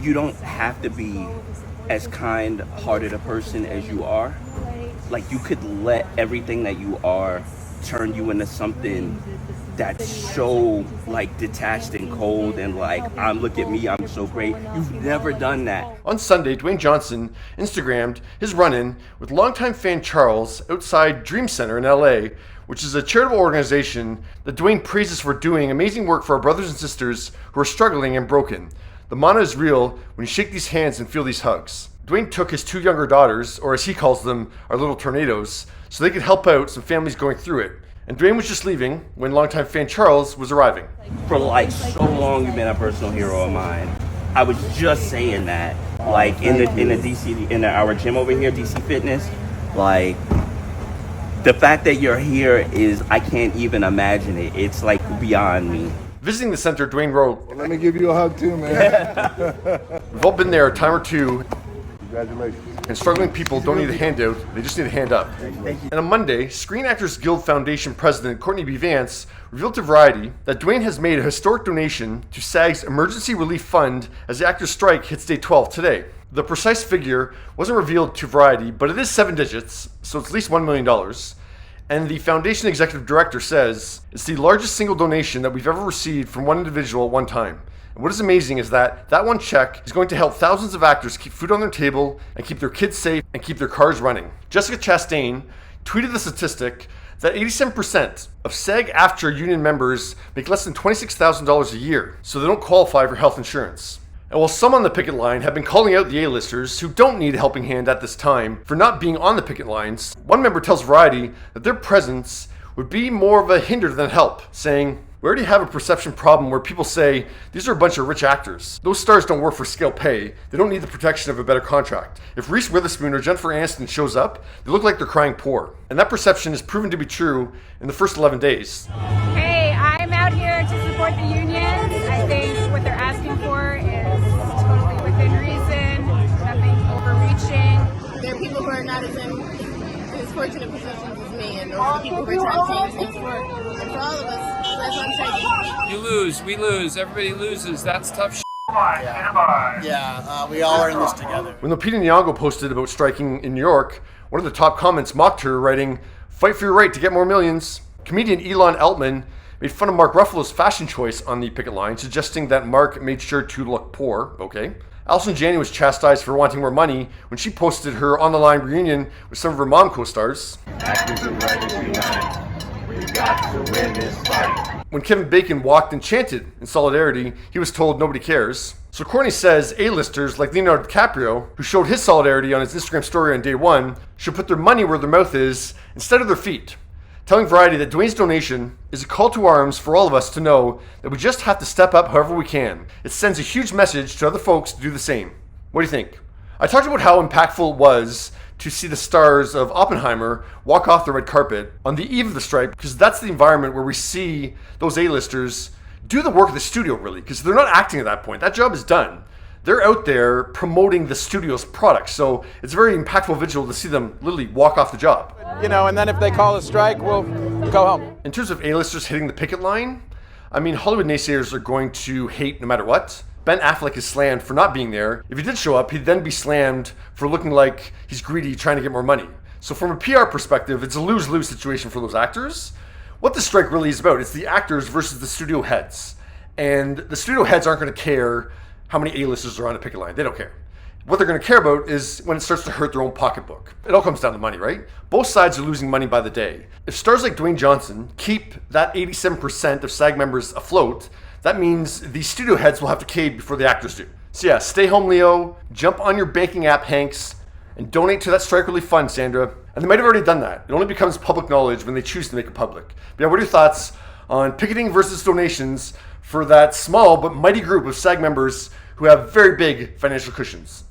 You don't have to be as kind-hearted a person as you are. Like, you could let everything that you are turn you into something that's so like detached and cold and like, look at me, I'm so great. You've never done that. On Sunday, Dwayne Johnson Instagrammed his run-in with longtime fan Charles outside Dream Center in LA, which is a charitable organization that Dwayne praises for doing amazing work for our brothers and sisters who are struggling and broken. The mana is real when you shake these hands and feel these hugs. Dwayne took his 2 younger daughters, or as he calls them, our little tornadoes, so they could help out some families going through it. And Dwayne was just leaving when longtime fan Charles was arriving. For like so long, you've been a personal hero of mine. I was just saying that, like in the DC, in our gym over here, DC Fitness, like the fact that you're here is, I can't even imagine it. It's like beyond me. Visiting the center, Dwayne wrote, "Well, let me give you a hug too, man." "We've all been there a time or two. Congratulations. And struggling people don't need a handout, they just need a hand up." And on Monday, Screen Actors Guild Foundation President Courtney B. Vance revealed to Variety that Dwayne has made a historic donation to SAG's Emergency Relief Fund as the actors' strike hits day 12 today. The precise figure wasn't revealed to Variety, but it is 7 digits, so it's at least $1 million. And the foundation executive director says it's the largest single donation that we've ever received from one individual at one time. And what is amazing is that one check is going to help thousands of actors keep food on their table and keep their kids safe and keep their cars running. Jessica Chastain tweeted the statistic that 87% of SAG-AFTRA union members make less than $26,000 a year, so they don't qualify for health insurance. And while some on the picket line have been calling out the A-listers who don't need a helping hand at this time for not being on the picket lines, one member tells Variety that their presence would be more of a hinder than help, saying, "We already have a perception problem where people say these are a bunch of rich actors. Those stars don't work for scale pay. They don't need the protection of a better contract. If Reese Witherspoon or Jennifer Aniston shows up, they look like they're crying poor." And that perception is proven to be true in the first 11 days. Hey, I'm out here to support the unions. I think what they're asking for is totally within reason, nothing overreaching. There are people who are not as fortunate positions as me, and those are the people who are trying to change things for. And for all of us, that's what I'm saying. You lose, we lose, everybody loses. That's tough shit. We all are in this together. When Lupita Nyong'o posted about striking in New York, one of the top comments mocked her, writing, "Fight for your right to get more millions." Comedian Elon Eltman made fun of Mark Ruffalo's fashion choice on the picket line, suggesting that Mark made sure to look poor. Okay. Allison Janney was chastised for wanting more money when she posted her on-the-line reunion with some of her mom co-stars. Actors and writers unite. We got to win this fight. When Kevin Bacon walked and chanted in solidarity, he was told nobody cares. So Courtney says A-listers like Leonardo DiCaprio, who showed his solidarity on his Instagram story on day 1, should put their money where their mouth is instead of their feet, telling Variety that Dwayne's donation is a call to arms for all of us to know that we just have to step up however we can. It sends a huge message to other folks to do the same. What do you think? I talked about how impactful it was to see the stars of Oppenheimer walk off the red carpet on the eve of the strike, because that's the environment where we see those A-listers do the work of the studio, really, because they're not acting at that point. That job is done. They're out there promoting the studio's product, so it's a very impactful visual to see them literally walk off the job. And then if they call a strike, we'll go home. In terms of A-listers hitting the picket line, Hollywood naysayers are going to hate no matter what. Ben Affleck is slammed for not being there. If he did show up, he'd then be slammed for looking like he's greedy, trying to get more money. So from a PR perspective, it's a lose-lose situation for those actors. What the strike really is about, it's the actors versus the studio heads. And the studio heads aren't going to care how many A-listers are on a picket line. They don't care. What they're going to care about is when it starts to hurt their own pocketbook. It all comes down to money, right? Both sides are losing money by the day. If stars like Dwayne Johnson keep that 87% of SAG members afloat, that means the studio heads will have to cave before the actors do. So yeah, stay home, Leo. Jump on your banking app, Hanks, and donate to that strike relief fund, Sandra. And they might have already done that. It only becomes public knowledge when they choose to make it public. But yeah, what are your thoughts on picketing versus donations for that small but mighty group of SAG members who have very big financial cushions?